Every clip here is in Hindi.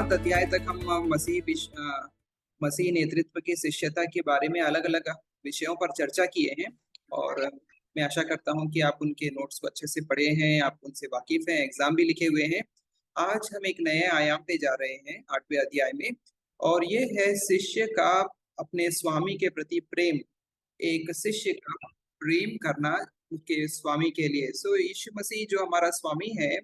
7 अध्याय तक हम मसीह नेतृत्व की शिष्यता के बारे में अलग-अलग विषयों पर चर्चा किए हैं और मैं आशा करता हूँ कि आप उनके नोट्स को अच्छे से पढ़े हैं, आप उनसे वाकिफ़ हैं, एग्ज़ाम भी लिखे हुए हैं। आज हम एक नए आयाम पे जा रहे हैं 8वें अध्याय में और ये है शिष्य का अपने स्वामी के प्रति प्रेम। एक शिष्य का प्रेम करना उसके स्वामी के लिए। सो यीशु मसीह जो हमारा स्वामी है,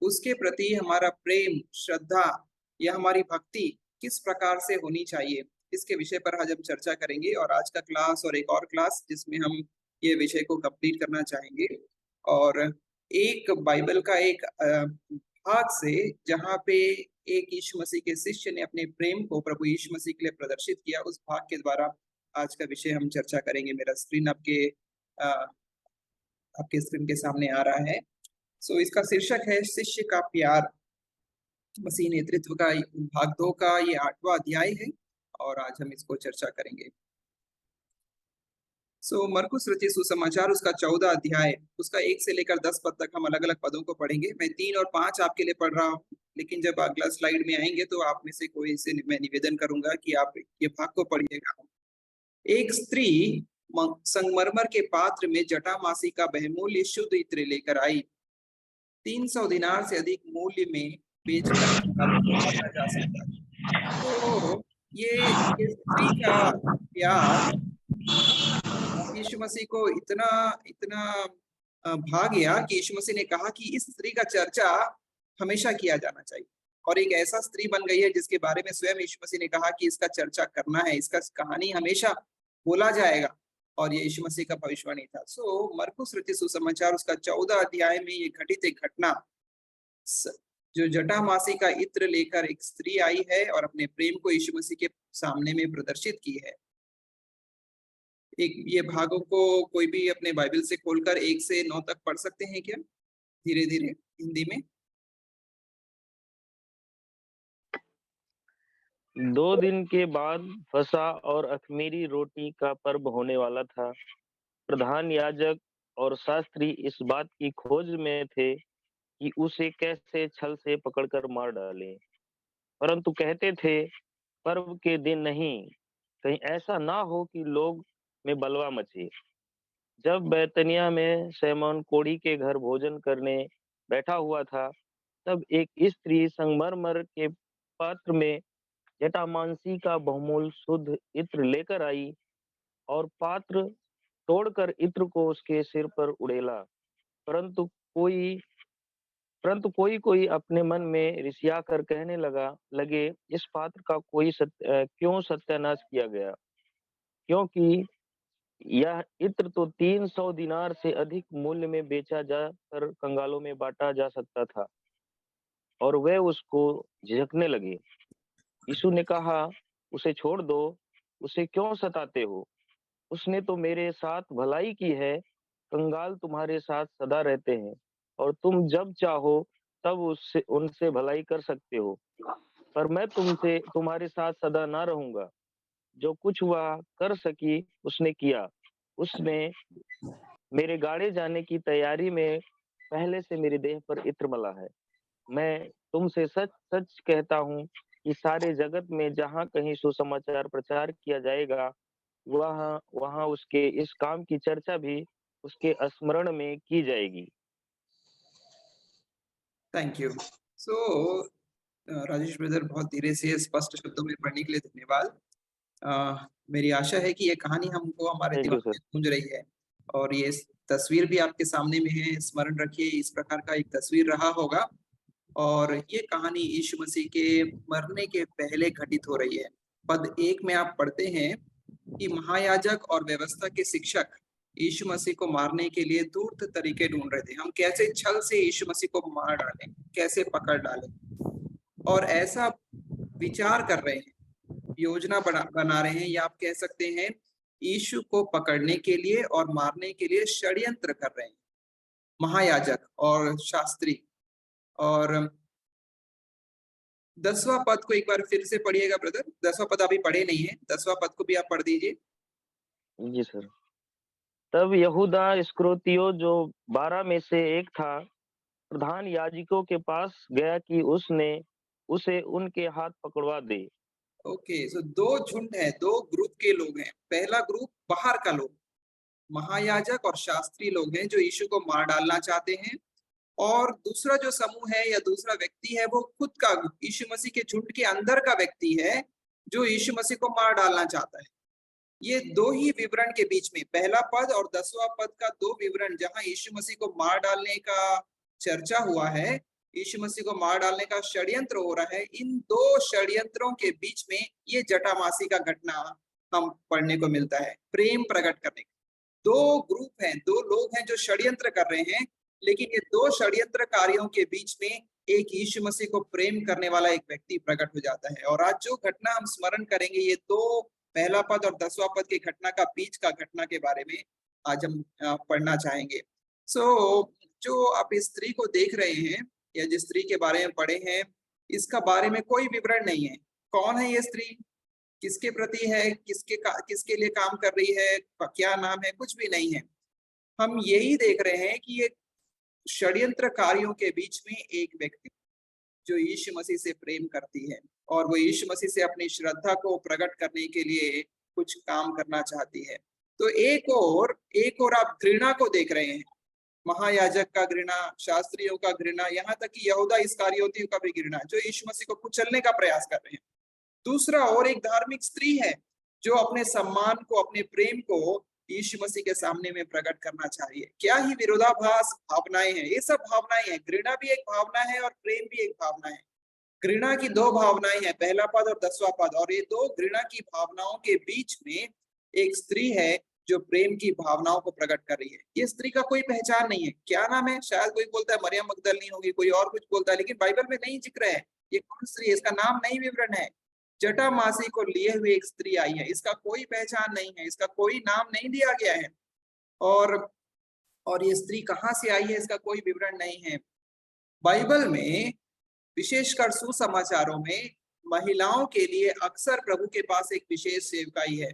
उसके प्रति हमारा प्रेम, श्रद्धा या हमारी भक्ति किस प्रकार से होनी चाहिए, इसके विषय पर आज हम चर्चा करेंगे और आज का क्लास और एक और क्लास जिसमें हम ये विषय को कंप्लीट करना चाहेंगे। और एक बाइबल का एक भाग से जहाँ पे एक यीशु मसीह के शिष्य ने अपने प्रेम को प्रभु यीशु मसीह के लिए प्रदर्शित किया, उस भाग के द्वारा आज का विषय हम चर्चा करेंगे। मेरा स्क्रीन आपके स्क्रीन के सामने आ रहा है। सो इसका शीर्षक है शिष्य का प्यार। मसीह नेतृत्व का भाग 2 का ये 8वां अध्याय है और आज हम इसको चर्चा करेंगे। मरकुस रचित सुसमाचार उसका 14 अध्याय, उसका 1 से लेकर 10 पद तक हम अलग-अलग पदों को पढ़ेंगे। मैं 3 और 5 आपके लिए पढ़ रहा हूँ, लेकिन जब अगला स्लाइड में आएँगे तो आप में से कोई से मैं निवेदन करूँगा कि आप ये भाग को पढ़िएगा। एक स्त्री संगमरमर के पात्र में जटामासी का बहुमूल्य शुद्ध इत्र लेकर आई। 300 दिनार से अधिक मूल्य में बेचकर कंगालों को बांटा जा सकता है। तो ये स्त्री का प्यार यीशु मसीह को इतना इतना भा गया कि यीशु मसीह ने कहा कि इस स्त्री का चर्चा हमेशा किया जाना चाहिए और एक ऐसा स्त्री बन गई है जिसके बारे में स्वयं यीशु मसीह ने कहा कि इसका चर्चा करना है, इसका कहानी हमेशा बोला जाएगा और ये यीशु मसीह का भविष्यवाणी था। मरकुस रचित सुसमाचार उसका 14 अध्याय में ये घटित एक घटना जो जटामासी का इत्र लेकर एक स्त्री आई है और अपने प्रेम को यीशु मसीह के सामने में प्रदर्शित की है। एक ये भागों को कोई भी अपने बाइबल से खोलकर 1 से 9 तक पढ़ सकते हैं क्या? धीरे-धीरे हिंदी में। 2 दिन के बाद फसह और अख़मीरी रोटी का पर्व होने वाला था। प्रधान याजक और शास्त्री इस बात की खोज में थे कि उसे कैसे छल से पकड़कर मार डालें, परंतु कहते थे, पर्व के दिन नहीं, कहीं ऐसा ना हो कि लोग में बलवा मचे। जब बैतनिय्याह में शमौन कोढ़ी के घर भोजन करने बैठा हुआ था, तब एक स्त्री संगमरमर के पात्र में जटामासी का बहुमूल्य शुद्ध इत्र लेकर आई और पात्र तोड़कर इत्र को उसके सिर पर उड़ेला। परंतु कोई अपने मन में रिसिया कर कहने लगे, इस पात्र का क्यों सत्यानाश किया गया, क्योंकि यह इत्र तो 300 दिनार से अधिक मूल्य में बेचा जाकर कंगालों में बांटा जा सकता था। और वे उसको झिड़कने लगे। यीशु ने कहा, उसे छोड़ दो, उसे क्यों सताते हो? उसने तो मेरे साथ भलाई की है। कंगाल तुम्हारे साथ सदा रहते हैं और तुम जब चाहो तब उनसे भलाई कर सकते हो, पर मैं तुम्हारे साथ सदा ना रहूंगा। जो कुछ वह कर सकी उसने किया। उसने मेरे गाड़े जाने की तैयारी में पहले से मेरे देह पर इत्र मला है। मैं तुमसे सच सच कहता हूँ कि सारे जगत में जहाँ कहीं सुसमाचार प्रचार किया जाएगा, वहाँ उसके इस काम की चर्चा भी उसके स्मरण में की जाएगी। Thank you. राजेश ब्रदर बहुत धीरे से स्पष्ट शब्दों में पढ़ने के लिए धन्यवाद। मेरी आशा है कि ये कहानी हमको हमारे थैंक यू दिमाग सर। में गूंज रही है और ये तस्वीर भी आपके सामने में है। स्मरण रखिए, इस प्रकार का एक तस्वीर रहा होगा और ये कहानी यीशु मसीह के मरने के पहले घटित हो रही है। पद 1 में आप पढ़ते हैं कि महायाजक और व्यवस्था के शिक्षक यीशु मसीह को मारने के लिए धूर्त तरीके ढूंढ रहे थे। हम कैसे छल से यीशु मसीह को मार डालें, कैसे पकड़ डालें, और ऐसा विचार कर रहे हैं, योजना बना रहे हैं, या आप कह सकते हैं यीशु को पकड़ने के लिए और मारने के लिए षड्यंत्र कर रहे हैं महायाजक और शास्त्री। और 10वां पद को एक बार फिर से पढ़िएगा ब्रदर। 10वां पद अभी पढ़े नहीं है, 10वां पद को भी आप पढ़ दीजिए। जी सर। तब यहूदा इस्करियोती जो 12 में से एक था, प्रधान याजकों के पास गया कि उसने उसे उनके हाथ पकड़वा दे। ओके, सो दो झुंड है, दो ग्रुप के लोग हैं। पहला ग्रुप बाहर का लोग, महायाजक और शास्त्री लोग हैं जो यीशु को मार डालना चाहते हैं। और दूसरा जो समूह है या दूसरा व्यक्ति है वो खुद का यीशु मसीह के झुंड के अंदर का व्यक्ति है जो यीशु मसीह को मार डालना चाहता है। ये दो ही विवरण के बीच में, पहला पद और 10वां पद का दो विवरण जहां यीशु मसीह को मार डालने का चर्चा हुआ है, यीशु मसीह को मार डालने का षड्यंत्र हो रहा है, इन दो षड्यंत्रों के बीच में ये जटामासी का घटना हम पढ़ने को मिलता है, प्रेम प्रकट करने का। दो ग्रुप हैं, दो लोग हैं जो षड्यंत्र कर रहे हैं, लेकिन ये दो षड्यंत्रकारियों के बीच में एक यीशु मसीह को प्रेम करने वाला एक व्यक्ति प्रकट हो जाता है। और आज जो घटना हम स्मरण करेंगे, ये दो पहला पद और 10वां पद की घटना का बीच का घटना के बारे में आज हम पढ़ना चाहेंगे। जो आप इस स्त्री को देख रहे हैं या जिस स्त्री के बारे में पढ़े हैं, इसका बारे में कोई विवरण नहीं है। कौन है ये स्त्री, किसके प्रति है, किसके लिए काम कर रही है, क्या नाम है, कुछ भी नहीं है। हम यही देख रहे हैं कि ये षड्यंत्रकारियों के बीच में एक व्यक्ति जो यीशु मसीह से प्रेम करती है और वो यीशु मसीह से अपनी श्रद्धा को प्रकट करने के लिए कुछ काम करना चाहती है। तो एक और आप घृणा को देख रहे हैं, महायाजक का घृणा, शास्त्रियों का घृणा, यहाँ तक कि यहूदा इस्करियोती का भी घृणा, जो यीशु मसीह को कुचलने का प्रयास कर रहे हैं। दूसरा और एक धार्मिक स्त्री है जो अपने सम्मान को, अपने प्रेम को यीशु मसीह के सामने में प्रकट करना चाहिए। क्या ही विरोधाभास भावनाएं हैं, ये सब भावनाएं हैं। घृणा भी एक भावना है और प्रेम भी एक भावना है। घृणा की दो भावनाएं हैं, पहला पद और 10वां पद, और ये दो घृणा की भावनाओं के बीच में एक स्त्री है जो प्रेम की भावनाओं को प्रकट कर रही है। ये स्त्री का कोई पहचान नहीं है। क्या नाम है? शायद कोई बोलता है मरियम मगदलिनी होगी, कोई और कुछ बोलता है, लेकिन बाइबल में नहीं जिक्र है ये कौन स्त्री है, इसका नाम नहीं विवरण है। जटामासी को लिए हुए एक स्त्री आई है, इसका कोई पहचान नहीं है, इसका कोई नाम नहीं दिया गया है। और ये स्त्री कहाँ से आई है, इसका कोई विवरण नहीं है। बाइबल में विशेषकर सुसमाचारों में महिलाओं के लिए अक्सर प्रभु के पास एक विशेष सेवकाई है।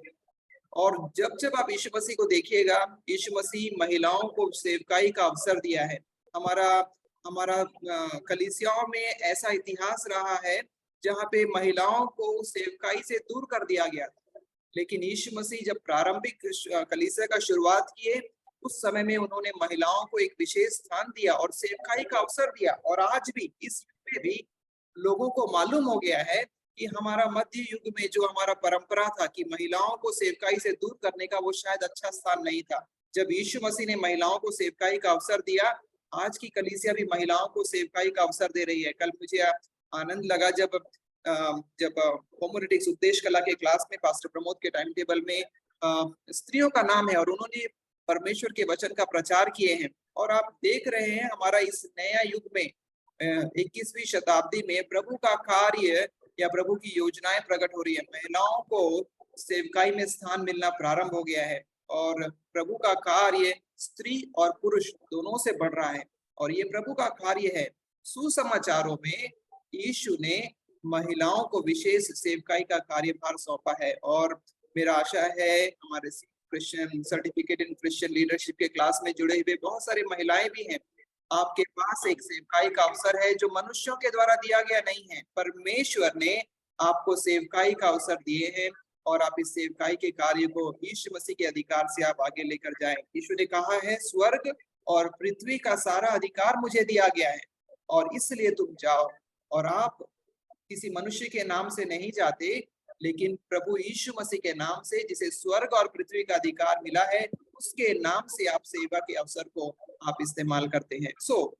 और जब आप यीशु मसीह को देखिएगा, यीशु मसीह महिलाओं को सेवकाई का अवसर दिया है। हमारा कलीसियाओं में ऐसा इतिहास रहा है जहाँ पे महिलाओं को सेवकाई से दूर कर दिया गया था, लेकिन यीशु मसीह जब प्रारंभिक कलीसिया का शुरुआत किए, उस समय में उन्होंने महिलाओं को एक विशेष स्थान दिया और सेवकाई का अवसर दिया। और आज भी इस युग में भी लोगों को मालूम हो गया है कि हमारा मध्य युग में जो हमारा परंपरा था कि महिलाओं को सेवकाई से दूर करने का, वो शायद अच्छा स्थान नहीं था। जब यीशु मसीह ने महिलाओं को सेवकाई का अवसर दिया, आज की कलीसिया भी महिलाओं को सेवकाई का अवसर दे रही है। कल मुझे आनंद लगा जब होमोरेटिक्स उपदेश कला के क्लास में पास्टर प्रमोद के टाइम टेबल में स्त्रियों का नाम है और उन्होंने परमेश्वर के वचन का प्रचार किए हैं। और आप देख रहे हैं हमारा इस नया युग में 21वीं शताब्दी में प्रभु का कार्य या प्रभु की योजनाएं प्रकट हो रही है। महिलाओं को सेवकाई में स्थान मिलना प्रारंभ हो गया है और प्रभु का कार्य स्त्री और पुरुष दोनों से बढ़ रहा है और ये प्रभु का कार्य है। सुसमाचारों में यीशु ने महिलाओं को विशेष सेवकाई का कार्यभार सौंपा है और मेरा आशा है हमारे Christian certificate in Christian leadership के क्लास में जुड़े हुए बहुत सारे महिलाएं भी हैं। आपके पास एक सेवकाई का अवसर है जो मनुष्यों के द्वारा दिया गया नहीं है, परमेश्वर ने आपको सेवकाई का अवसर दिए हैं और आप इस सेवकाई के कार्य को यीशु मसीह के अधिकार से आप आगे लेकर जाएं। यीशु ने कहा है, स्वर्ग और पृथ्वी का सारा अधिकार मुझे दिया गया है और इसलिए तुम जाओ। और आप किसी मनुष्य के नाम से नहीं जाते, लेकिन प्रभु यीशु मसीह के नाम से, जिसे स्वर्ग और पृथ्वी का अधिकार मिला है, उसके नाम से आप सेवा के अवसर को आप इस्तेमाल करते हैं।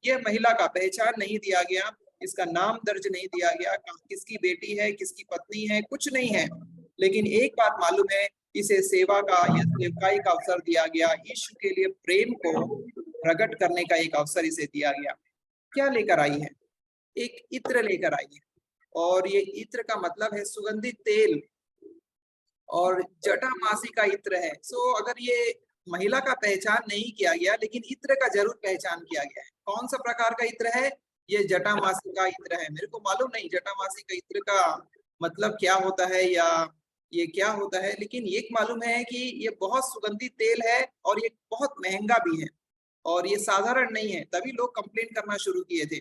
यह महिला का पहचान नहीं दिया गया, इसका नाम दर्ज नहीं दिया गया, किसकी बेटी है, किसकी पत्नी है, कुछ नहीं है, लेकिन एक बात मालूम है, इसे सेवा का या सेवकाई का अवसर दिया गया। यीशु के लिए प्रेम को प्रकट करने का एक अवसर इसे दिया गया। क्या लेकर आई है? एक इत्र लेकर आई है और ये इत्र का मतलब है सुगंधित तेल और जटामासी का इत्र है। अगर ये महिला का पहचान नहीं किया गया, लेकिन इत्र का जरूर पहचान किया गया है। कौन सा प्रकार का इत्र है? ये जटामासी का इत्र है। मेरे को मालूम नहीं जटामासी का इत्र का मतलब क्या होता है या ये क्या होता है, लेकिन ये मालूम है कि ये बहुत सुगंधित तेल है और ये बहुत महंगा भी है और ये साधारण नहीं है। तभी लोग कंप्लेंट करना शुरू किए थे।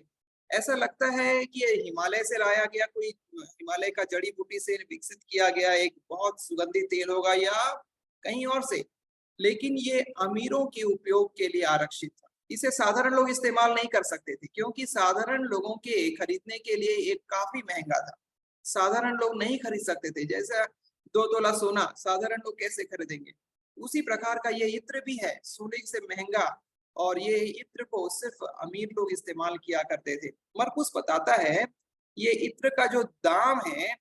ऐसा लगता है कि ये हिमालय से लाया गया, कोई हिमालय का जड़ी बूटी से विकसित किया गया एक बहुत सुगंधित तेल होगा या कहीं और से, लेकिन ये अमीरों के उपयोग के लिए आरक्षित था। इसे साधारण लोग इस्तेमाल नहीं कर सकते थे क्योंकि साधारण लोगों के खरीदने के लिए ये काफी महंगा था। साधारण लोग नहीं खरीद सकते थे। जैसा 2 तोला सोना साधारण लोग कैसे खरीदेंगे? उसी प्रकार का ये इत्र भी है, सोने से महंगा, और ये इत्र को सिर्फ अमीर लोग इस्तेमाल किया करते थे। मरकुस बताता है ये इत्र का जो दाम है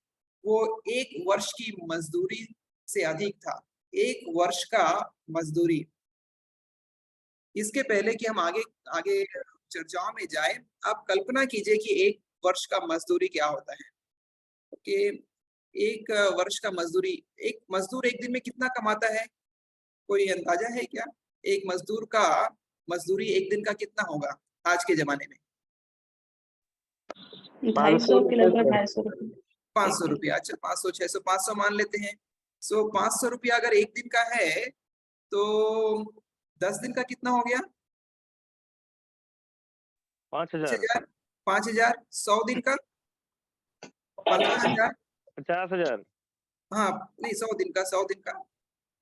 वो 1 वर्ष की मजदूरी से अधिक था। 1 वर्ष का मजदूरी। इसके पहले कि हम आगे आगे चर्चाओं में जाए, आप कल्पना कीजिए कि 1 वर्ष का मजदूरी क्या होता है? कि 1 वर्ष का मजदूरी, एक मजदूर 1 दिन में कितना कमाता है? कोई अंदाजा है क्या? एक मजदूर का मजदूरी 1 दिन का कितना होगा आज के ज़माने में? 250 के लगभग 250 500 रुपए। रुपया। अच्छा 500, 600, 500 मान लेते हैं। सो 500 रुपया अगर 1 दिन का है, तो 10 दिन का कितना हो गया? 5000 5000, 5000, 100 दिन का 15,000। 50,000 हाँ, नहीं 100 दिन का, 100 दिन का।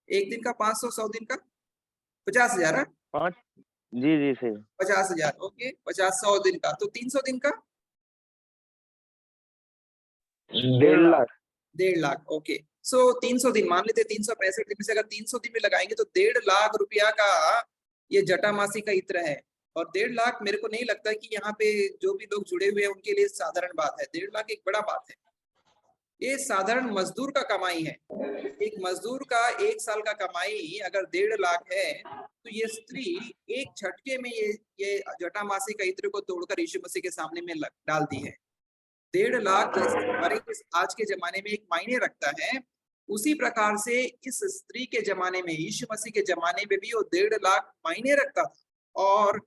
1 दिन का 500, 100 दिन का 50,000। हाँ, 5 जी, जी, सही। 50,000 ओके, 50, 100 दिन का, तो 300 दिन का 1.5 लाख। 1.5 लाख ओके। सो 300 दिन मान लेते हैं, 365 दिन में से अगर 300 दिन में लगाएंगे तो 1.5 लाख रुपया का ये जटामासी का इत्र है। और 1.5 लाख मेरे को नहीं लगता कि यहाँ पे जो भी लोग जुड़े हुए हैं उनके लिए साधारण बात है। 1.5 लाख एक बड़ा बात है। ये साधारण मजदूर का कमाई है। एक मजदूर का 1 साल का कमाई अगर 1.5 लाख है, तो ये स्त्री एक झटके में ये जटामासी का इत्र को तोड़कर यीशु मसीह के सामने में डाल दी है। 1.5 लाख जैसे हमारे आज के जमाने में एक मायने रखता है, उसी प्रकार से इस स्त्री के जमाने में, यीशु मसीह के जमाने में भी वो 1.5 लाख मायने रखता था। और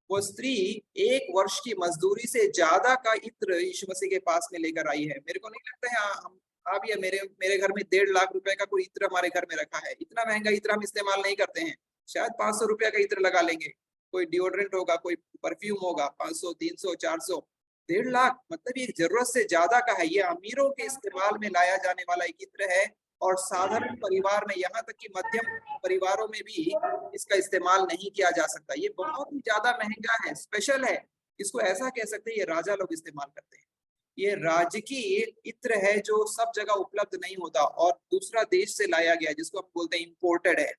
वो स्त्री 1 वर्ष की मजदूरी से ज्यादा का इत्र यीशु मसीह के पास में लेकर आई है। मेरे को नहीं लगता है हम आप या मेरे घर में 1.5 लाख रुपए का कोई इत्र हमारे घर में रखा है। इतना महंगा इत्र हम इस्तेमाल नहीं करते हैं। शायद 500 रुपया का इत्र लगा लेंगे, कोई डिओड्रेंट होगा, कोई परफ्यूम होगा, 500, 300, 400। 1.5 लाख मतलब ये जरूरत से ज्यादा का है। ये अमीरों के इस्तेमाल में लाया जाने वाला एक इत्र है, और साधारण परिवार में, यहाँ तक कि मध्यम परिवारों में भी इसका इस्तेमाल नहीं किया जा सकता। ये बहुत ही ज्यादा महंगा है, स्पेशल है। इसको ऐसा कह सकते हैं ये राजा लोग इस्तेमाल करते हैं। ये राजकीय इत्र है जो सब जगह उपलब्ध नहीं होता और दूसरा देश से लाया गया, जिसको हम बोलते हैं इम्पोर्टेड है।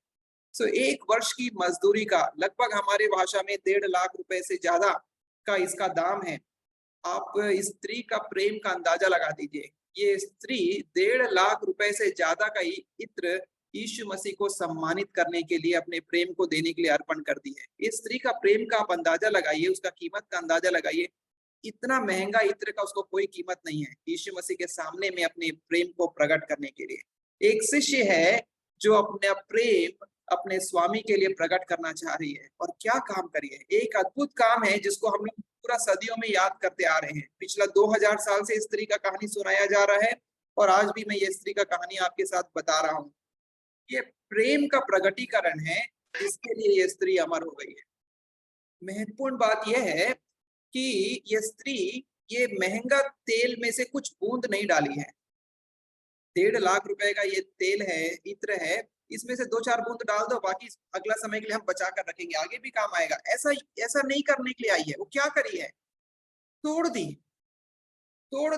सो 1 वर्ष की मजदूरी का लगभग हमारी भाषा में 1.5 लाख रुपए से ज्यादा का इसका दाम है। आप इस स्त्री का प्रेम का अंदाजा लगा दीजिए। ये स्त्री 1.5 लाख रुपए से ज्यादा का इत्र यीशु मसीह को सम्मानित करने के लिए, अपने प्रेम को देने के लिए अर्पण कर दी है। इस स्त्री का प्रेम का आप अंदाजा लगाइए, उसका कीमत का अंदाजा लगाइए। इतना महंगा इत्र का उसको कोई कीमत नहीं है यीशु मसीह के सामने में अपने प्रेम को प्रकट करने के लिए। एक शिष्य है जो अपना प्रेम अपने स्वामी के लिए प्रकट करना चाह रही है, और क्या काम करी है। एक अद्भुत काम है जिसको हम लोग पूरा सदियों में याद करते आ रहे हैं। पिछला 2000 साल से इस स्त्री का कहानी सुनाया जा रहा है, और आज भी मैं ये स्त्री का कहानी आपके साथ बता रहा हूँ। ये प्रेम का प्रगटीकरण है जिसके लिए ये स्त्री अमर हो गई है। महत्वपूर्ण बात यह है कि ये स्त्री ये महंगा तेल में से कुछ बूंद नहीं डाली है। 1.5 लाख रुपए का ये तेल है, इत्र है, इसमें से 2-4 बूंद डाल दो, बाकी अगला समय के लिए हम बचा कर रखेंगे, आगे भी काम आएगा। ऐसा नहीं करने के लिए आई है। वो क्या करी है? तोड़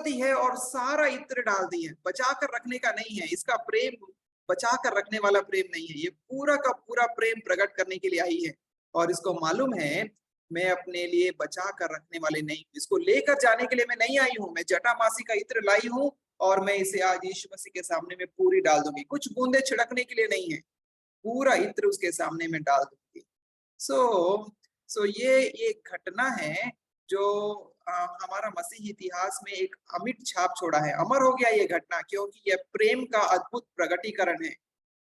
दी है और सारा इत्र डाल दी है। बचा कर रखने का नहीं है इसका प्रेम, बचा कर रखने वाला प्रेम नहीं है। ये पूरा का पूरा प्रेम प्रकट करने के लिए आई है, और इसको मालूम है मैं अपने लिए बचा कर रखने वाले नहीं, इसको लेकर जाने के लिए मैं नहीं आई हूँ। मैं जटामासी का इत्र लाई हूँ, और मैं इसे आज यीशु मसीह के सामने में पूरी डाल दूंगी। कुछ बूंदे छिड़कने के लिए नहीं है, पूरा इत्र उसके सामने में डाल दूंगी। सो ये एक घटना है जो हमारा मसीह इतिहास में एक अमिट छाप छोड़ा है। अमर हो गया ये घटना, क्योंकि यह प्रेम का अद्भुत प्रगटीकरण है।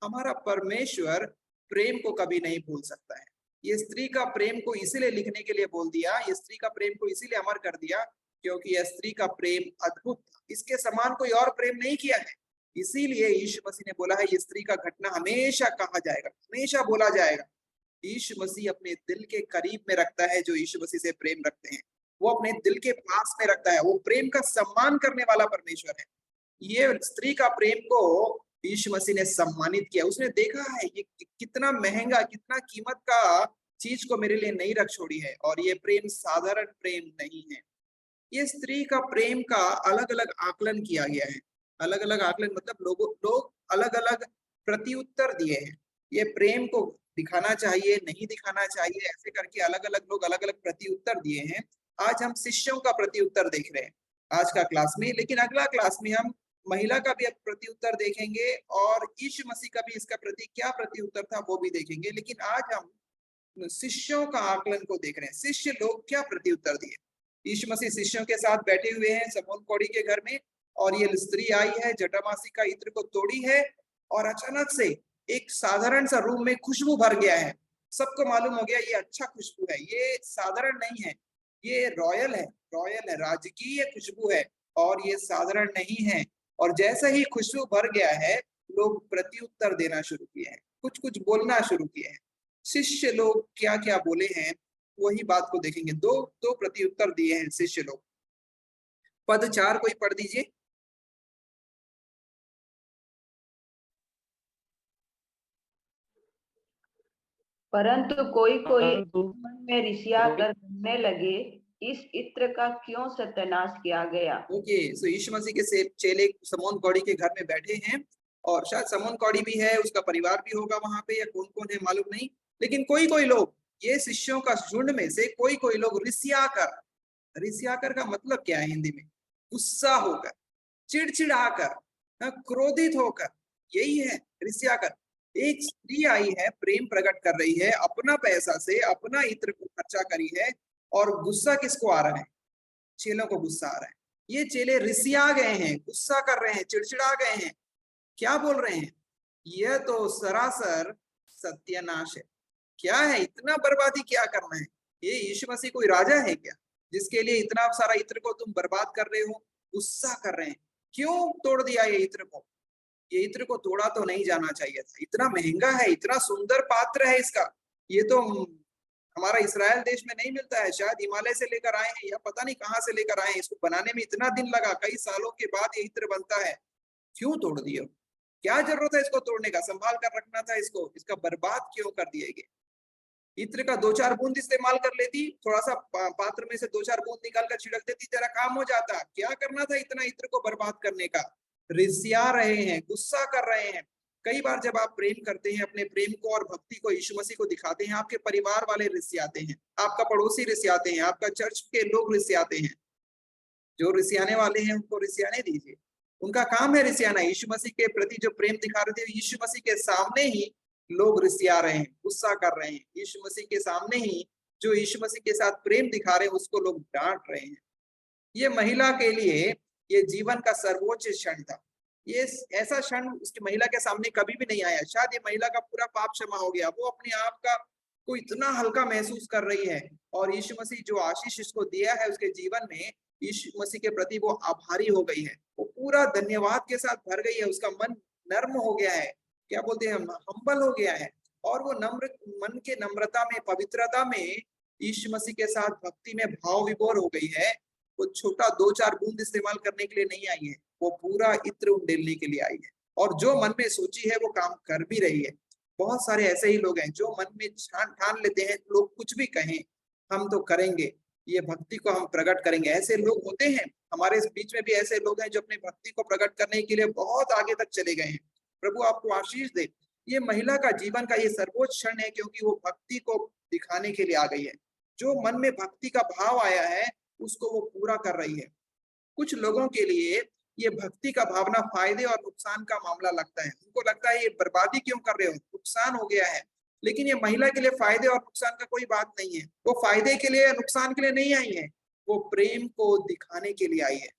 हमारा परमेश्वर प्रेम को कभी नहीं भूल सकता है। ये स्त्री का प्रेम को इसीलिए लिखने के लिए बोल दिया, ये स्त्री का प्रेम को इसीलिए अमर कर दिया क्योंकि यह स्त्री का प्रेम अद्भुत, इसके समान कोई और प्रेम नहीं किया है। इसीलिए यीशु मसीह ने बोला है ये स्त्री का घटना हमेशा कहा जाएगा, हमेशा बोला जाएगा। यीशु मसीह अपने दिल के करीब में रखता है जो यीशु मसीह से प्रेम रखते हैं। वो अपने दिल के पास में रखता है। वो प्रेम का सम्मान करने वाला परमेश्वर है। ये स्त्री का प्रेम को यीशु मसीह ने सम्मानित किया। उसने देखा है ये कितना महंगा, कितना कीमत का चीज को मेरे लिए नहीं रख छोड़ी है, और ये प्रेम साधारण प्रेम नहीं है। ये स्त्री का प्रेम का अलग अलग आकलन किया गया है। अलग अलग आकलन मतलब लोग अलग अलग प्रत्युत्तर दिए हैं। ये प्रेम को दिखाना चाहिए, नहीं दिखाना चाहिए, ऐसे करके अलग अलग लोग अलग अलग प्रत्युत्तर दिए हैं। आज हम शिष्यों का प्रत्युत्तर देख रहे हैं आज का क्लास में, लेकिन अगला क्लास में हम महिला का भी प्रत्युत्तर देखेंगे और यीशु मसीह का भी इसका क्या प्रत्युत्तर था वो भी देखेंगे। लेकिन आज हम शिष्यों का आकलन को देख रहे हैं। शिष्य लोग क्या प्रत्युत्तर दिए। यीशु मसीह शिष्यों के साथ बैठे हुए हैं शमौन कौड़ी के घर में, और ये स्त्री आई है, जटामासी का इत्र को तोड़ी है, और अचानक से एक साधारण सा रूम में खुशबू भर गया है। सबको मालूम हो गया ये अच्छा खुशबू है, ये साधारण नहीं है, ये रॉयल है, राजकीय खुशबू है, और ये साधारण नहीं है। और जैसे ही खुशबू भर गया है, लोग प्रत्युत्तर देना शुरू किए हैं, कुछ कुछ बोलना शुरू किए हैं। शिष्य लोग क्या क्या बोले हैं वही बात को देखेंगे। दो प्रत्युत्तर दिए हैं शिष्य लोग। पद 4 कोई पढ़ दीजिए। परंतु कोई कोई परंतु मन में रिसिया कर कहने लगे, इस इत्र का क्यों सत्यानाश किया गया। ओके, सो यीशु मसीह के चेले शमौन कौड़ी के घर में बैठे हैं, और शायद शमौन कौड़ी भी है, उसका परिवार भी होगा वहां पे, या कौन कौन है मालूम नहीं। लेकिन कोई कोई लोग, ये शिष्यों का झुंड में से कोई कोई लोग रिसियाकर का मतलब क्या है हिंदी में? गुस्सा होकर, चिड़चिड़ाकर, क्रोधित होकर, यही है रिसियाकर। एक स्त्री आई है, प्रेम प्रकट कर रही है, अपना पैसा से अपना इत्र को खर्चा करी है, और गुस्सा किसको आ रहा है? चेलों को गुस्सा आ रहा है। ये चेले रिसिया गए हैं, गुस्सा कर रहे हैं, चिड़चिड़ा गए हैं। क्या बोल रहे हैं? यह तो सरासर सत्यानाश है। क्या है, इतना बर्बादी क्या करना है? ये यीशु मसीह कोई राजा है क्या जिसके लिए इतना सारा इत्र को तुम बर्बाद कर रहे हो? गुस्सा कर रहे हैं, क्यों तोड़ दिया ये इत्र को? ये इत्र को तोड़ा तो नहीं जाना चाहिए था, इतना महंगा है, इतना सुंदर पात्र है इसका। ये तो हमारा इस्राएल देश में नहीं मिलता है, शायद हिमालय से लेकर आए हैं या पता नहीं कहाँ से लेकर आए हैं। इसको बनाने में इतना दिन लगा, कई सालों के बाद ये इत्र बनता है, क्यों तोड़ दिए? क्या जरूरत है इसको तोड़ने का? संभाल कर रखना था इसको, इसका बर्बाद क्यों कर दिए गए? इत्र का 2-4 बूंद इस्तेमाल कर लेती, थोड़ा सा पात्र में से 2-4 बूंद निकाल कर छिड़क देती, तेरा काम हो जाता। क्या करना था इतना इत्र को बर्बाद करने का? रिसिया रहे हैं, गुस्सा कर रहे हैं। कई बार जब आप प्रेम करते हैं, अपने प्रेम को और भक्ति को यीशु मसीह को दिखाते हैं, आपके परिवार वाले रिसियाते हैं, आपका पड़ोसी रिसियाते हैं, आपका चर्च के लोग रिसियाते हैं। जो रिसियाने वाले हैं उनको रिसियाने दीजिए, उनका काम है रिसियाना। यीशु मसीह के प्रति जो प्रेम दिखा रहे थे, यीशु मसीह के सामने ही लोग रिसिया रहे हैं, गुस्सा कर रहे हैं। यीशु मसीह के सामने ही जो यीशु मसीह के साथ प्रेम दिखा रहे हैं उसको लोग डांट रहे हैं। ये महिला के लिए ये जीवन का सर्वोच्च क्षण था। ये ऐसा क्षण उसकी महिला के सामने कभी भी नहीं आया। शायद ये महिला का पूरा पाप क्षमा हो गया, वो अपने आप का को इतना हल्का महसूस कर रही है, और यीशु मसीह जो आशीष इसको दिया है उसके जीवन में, यीशु मसीह के प्रति वो आभारी हो गई है, वो पूरा धन्यवाद के साथ भर गई है। उसका मन नर्म हो गया है, क्या बोलते हैं, हम्बल हो गया है, और वो नम्र मन के नम्रता में, पवित्रता में यीशु मसीह के साथ भक्ति में भाव विभोर हो गई है। वो छोटा 2-4 बूंद इस्तेमाल करने के लिए नहीं आई है, वो पूरा इत्र उंडेलने के लिए आई है, और जो मन में सोची है वो काम कर भी रही है। बहुत सारे ऐसे ही लोग हैं जो मन में ठान लेते हैं, लोग कुछ भी कहें हम तो करेंगे, ये भक्ति को हम प्रकट करेंगे। ऐसे लोग होते हैं, हमारे बीच में भी ऐसे लोग हैं जो अपनी भक्ति को प्रकट करने के लिए बहुत आगे तक चले गए हैं। प्रभु आपको आशीष दे। ये महिला का जीवन का ये सर्वोच्च क्षण है, क्योंकि वो भक्ति को दिखाने के लिए आ गई है। जो मन में भक्ति का भाव आया है उसको वो पूरा कर रही है। कुछ लोगों के लिए ये भक्ति का भावना फायदे और नुकसान का मामला लगता है। उनको लगता है ये बर्बादी क्यों कर रहे हो, नुकसान हो गया है। लेकिन ये महिला के लिए फायदे और नुकसान का कोई बात नहीं है। वो फायदे के लिए, नुकसान के लिए नहीं आई है, वो प्रेम को दिखाने के लिए आई है।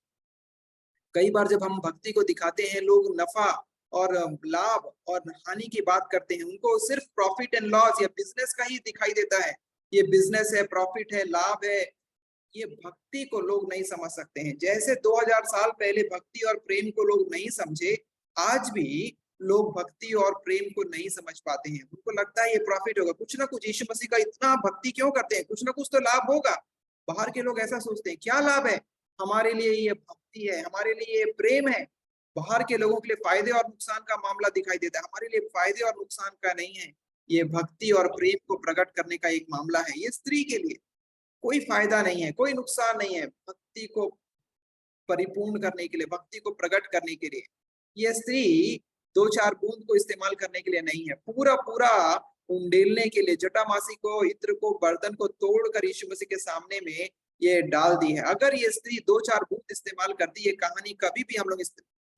कई बार जब हम भक्ति को दिखाते हैं, लोग नफा और लाभ और हानि की बात करते हैं। उनको सिर्फ प्रॉफिट एंड लॉस या बिजनेस का ही दिखाई देता है। ये बिजनेस है, प्रॉफिट है, लाभ है। ये भक्ति को लोग नहीं समझ सकते हैं। जैसे 2000 साल पहले भक्ति और प्रेम को लोग नहीं समझे, आज भी लोग भक्ति और प्रेम को नहीं समझ पाते हैं। उनको लगता है ये प्रॉफिट होगा, कुछ ना कुछ। यीशु मसीह का इतना भक्ति क्यों करते हैं? कुछ ना कुछ तो लाभ होगा। बाहर के लोग ऐसा सोचते हैं, क्या लाभ है, हमारे लिए ये भक्ति है, हमारे लिए ये प्रेम है। बाहर के लोगों के लिए फायदे और नुकसान का मामला दिखाई देता है, हमारे लिए फायदे और नुकसान का नहीं है। ये भक्ति और प्रेम को प्रकट करने का एक मामला है। ये स्त्री के लिए कोई फायदा नहीं है, कोई नुकसान नहीं है, भक्ति को परिपूर्ण करने के लिए, भक्ति को प्रकट करने के लिए। ये स्त्री 2-4 बूंद को इस्तेमाल करने के लिए नहीं है, पूरा पूरा उंडेलने के लिए, जटामासी को, इत्र को, बर्तन को तोड़कर यीशु मसीह के सामने में ये डाल दी है। अगर ये स्त्री 2-4 बूंद इस्तेमाल करती, ये कहानी कभी भी हम लोग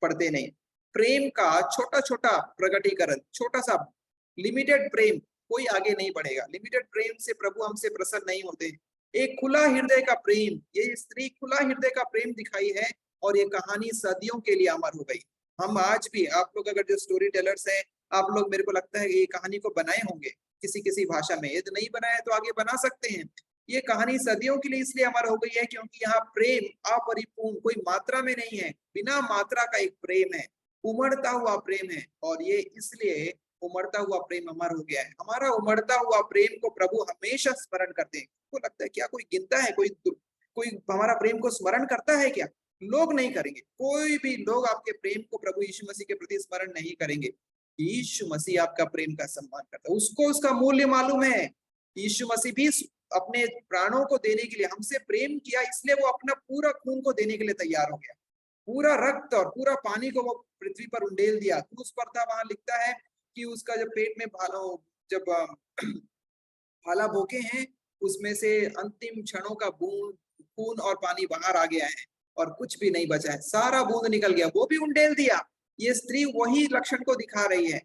पढ़ते नहीं। प्रेम का छोटा छोटा प्रकटीकरण, छोटा सा लिमिटेड प्रेम, कोई आगे नहीं बढ़ेगा। लिमिटेड प्रेम से प्रभु हमसे प्रसन्न नहीं होते। एक खुला हृदय का प्रेम, ये स्त्री खुला हृदय का प्रेम दिखाई है और ये कहानी सदियों के लिए अमर हो गई। हम आज भी, आप लोग अगर जो स्टोरी टेलर्स हैं, आप लोग, मेरे को लगता है ये कहानी को बनाए होंगे किसी किसी भाषा में, यदि नहीं बनाया तो आगे बना सकते हैं। ये कहानी सदियों के लिए इसलिए अमर हो गई है क्योंकि यहाँ प्रेम अपरिपूर्ण, कोई मात्रा में नहीं है, बिना मात्रा का एक प्रेम है, उमड़ता हुआ प्रेम है। और ये इसलिए उमड़ता हुआ प्रेम अमर हो गया है। हमारा उमड़ता हुआ प्रेम को प्रभु हमेशा स्मरण करते हैं। को लगता है क्या कोई गिनता है, कोई हमारा प्रेम को स्मरण करता है क्या? लोग नहीं करेंगे, कोई भी लोग आपके प्रेम को प्रभु यीशु मसीह के प्रति स्मरण नहीं करेंगे। यीशु मसीह आपका प्रेम का सम्मान करता है, उसको उसका मूल्य मालूम है। यीशु मसीह भी अपने प्राणों को देने के लिए हमसे प्रेम किया, इसलिए वो अपना पूरा खून को देने के लिए तैयार हो गया। पूरा रक्त और पूरा पानी को वो पृथ्वी पर उंडेल दिया। क्रूस पर था, वहां लिखता है कि उसका जब पेट में जब भाला भोगे हैं, उसमें से अंतिम क्षणों का बूंद खून और पानी बाहर आ गया है और कुछ भी नहीं बचा है, सारा बूंद निकल गया, वो भी उंडेल दिया। ये स्त्री वही लक्षण को दिखा रही है,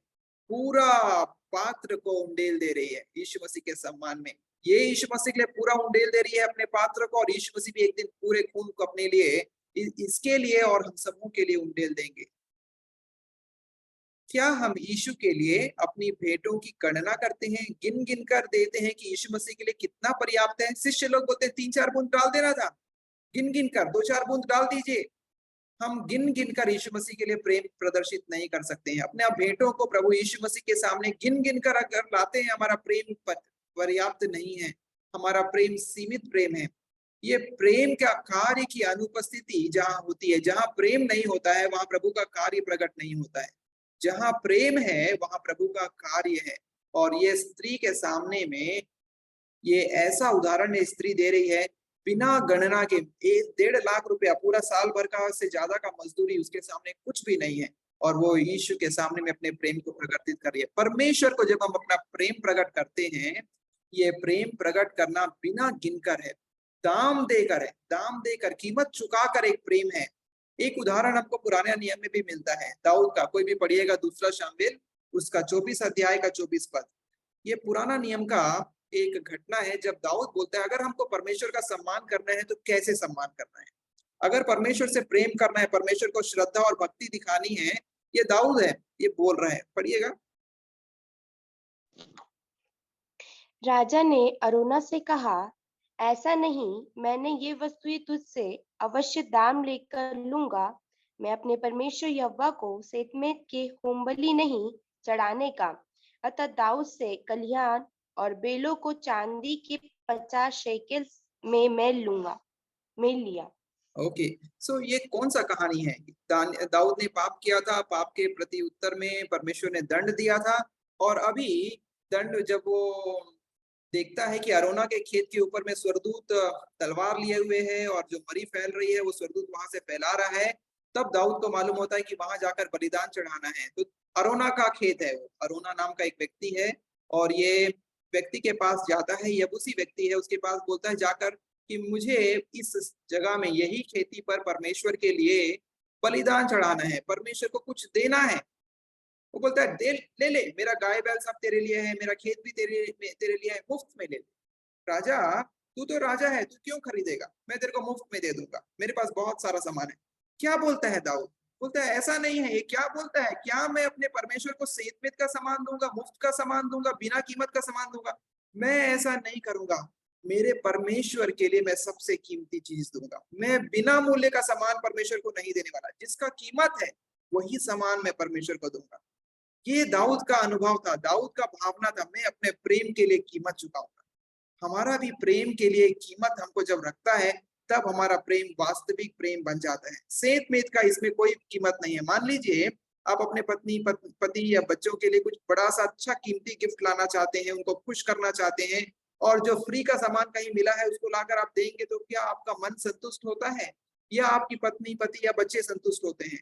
पूरा पात्र को उंडेल दे रही है यीशु मसीह के सम्मान में। ये यीशु मसीह के लिए पूरा उंडेल दे रही है अपने पात्र को, और यीशु मसीह भी एक दिन पूरे खून को अपने लिए, इसके लिए और हम सबों के लिए उंडेल देंगे। क्या हम यीशु के लिए अपनी भेंटों की गणना करते हैं, गिन गिन कर देते हैं कि यीशु मसीह के लिए कितना पर्याप्त है? शिष्य लोग बोलते हैं 3-4 बूंद डाल देना था, गिन गिन कर 2-4 बूंद डाल दीजिए। हम गिन गिन कर यीशु मसीह के लिए प्रेम प्रदर्शित नहीं कर सकते हैं। अपने आप भेंटों को प्रभु यीशु मसीह के सामने गिन गिन कर अगर लाते हैं, हमारा प्रेम पर्याप्त नहीं है, हमारा प्रेम सीमित प्रेम है। ये प्रेम का कार्य की अनुपस्थिति जहां होती है, जहां प्रेम नहीं होता है, वहां प्रभु का कार्य प्रकट नहीं होता है। जहां प्रेम है वहां प्रभु का कार्य है। और ये स्त्री के सामने में ये ऐसा उदाहरण स्त्री दे रही है, बिना गणना के 1.5 लाख रुपया, पूरा साल भर का से ज्यादा का मजदूरी उसके सामने कुछ भी नहीं है, और वो यीशु के सामने में अपने प्रेम को प्रकटित कर रही है। परमेश्वर को जब हम अपना प्रेम प्रकट करते हैं, ये प्रेम प्रकट करना बिना गिनकर है, दाम देकर है, दाम देकर, कीमत चुकाकर एक प्रेम है। एक उदाहरण हमको पुराने नियम में भी मिलता है, दाऊद का। कोई भी पढ़िएगा दूसरा शामुएल, उसका 24 अध्याय का 24 पद। ये पुराना नियम का एक घटना है जब दाऊद बोलता है, अगर हमको परमेश्वर का सम्मान करना है तो कैसे सम्मान करना है, अगर परमेश्वर से प्रेम करना है, परमेश्वर को श्रद्धा और भक्ति दिखानी है, ये दाऊद है, ये बोल रहा है। पढ़िएगा। राजा ने अरुणा से कहा, ऐसा नहीं, मैंने ये वस्तुएं तुझसे अवश्य दाम लेकर लूंगा। मैं अपने परमेश्वर यहोवा को सेतमेत के होमबलि नहीं चढ़ाने का। अतः दाऊद से कल्याण और बेलों को चांदी के 50 शेकेल में मैं लिया। ओके, सो ये कौन सा कहानी है? दाऊद ने पाप किया था, पाप के प्रति उत्तर में परमेश्वर ने दंड दिया था, और अभी दंड जब वो देखता है कि अरोना के खेत के ऊपर में स्वर्गदूत तलवार लिए हुए है और जो मरी फैल रही है वो स्वर्गदूत वहां से फैला रहा है, तब दाऊद को मालूम होता है कि वहां जाकर बलिदान चढ़ाना है। तो अरोना का खेत है, वो अरोना नाम का एक व्यक्ति है, और ये व्यक्ति के पास जाता है, यबूसी व्यक्ति है, उसके पास बोलता है जाकर कि मुझे इस जगह में, यही खेती पर परमेश्वर के लिए बलिदान चढ़ाना है, परमेश्वर को कुछ देना है। वो बोलता है दे ले, मेरा गाय बैल सब तेरे लिए है, मेरा खेत भी तेरे लिए है, मुफ्त में ले। राजा, तू तो राजा है, तू क्यों खरीदेगा? मैं तेरे को मुफ्त में दे दूंगा, मेरे पास बहुत सारा सामान है। क्या बोलता है दाऊद? बोलता है ऐसा नहीं है। ये क्या बोलता है? क्या मैं अपने परमेश्वर को सेतमेत का सामान दूंगा, मुफ्त का सामान दूंगा, बिना कीमत का सामान दूंगा? मैं ऐसा नहीं करूंगा। मेरे परमेश्वर के लिए मैं सबसे कीमती चीज दूंगा। मैं बिना मूल्य का सामान परमेश्वर को नहीं देने वाला, जिसका कीमत है वही सामान मैं परमेश्वर को दूंगा। ये दाऊद का अनुभव था, दाऊद का भावना था, मैं अपने प्रेम के लिए कीमत चुकाऊंगा। हमारा भी प्रेम के लिए कीमत हमको जब रखता है, तब हमारा प्रेम वास्तविक प्रेम बन जाता है। सेंत मेत का इसमें कोई कीमत नहीं है। मान लीजिए आप अपने पति या बच्चों के लिए कुछ बड़ा सा अच्छा कीमती गिफ्ट लाना चाहते हैं, उनको खुश करना चाहते हैं, और जो फ्री का सामान कहीं मिला है उसको लाकर आप देंगे, तो क्या आपका मन संतुष्ट होता है या आपकी पत्नी, पति या बच्चे संतुष्ट होते हैं?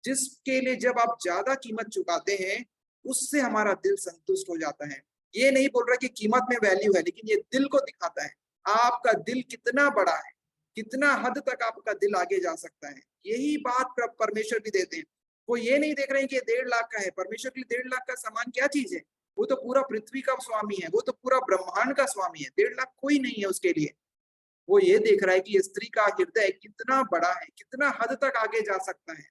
जिसके लिए जब आप ज्यादा कीमत चुकाते हैं, उससे हमारा दिल संतुष्ट हो जाता है। ये नहीं बोल रहा कि कीमत में वैल्यू है, लेकिन ये दिल को दिखाता है आपका दिल कितना बड़ा है, कितना हद तक आपका दिल आगे जा सकता है। यही बात परमेश्वर भी देते हैं। वो ये नहीं देख रहे हैं कि 1.5 लाख का है। परमेश्वर के लिए 1.5 लाख का सामान क्या चीज है? वो तो पूरा पृथ्वी का स्वामी है, वो तो पूरा ब्रह्मांड का स्वामी है। 1.5 लाख कोई नहीं है उसके लिए। वो ये देख रहा है कि स्त्री का हृदय कितना बड़ा है, कितना हद तक आगे जा सकता है।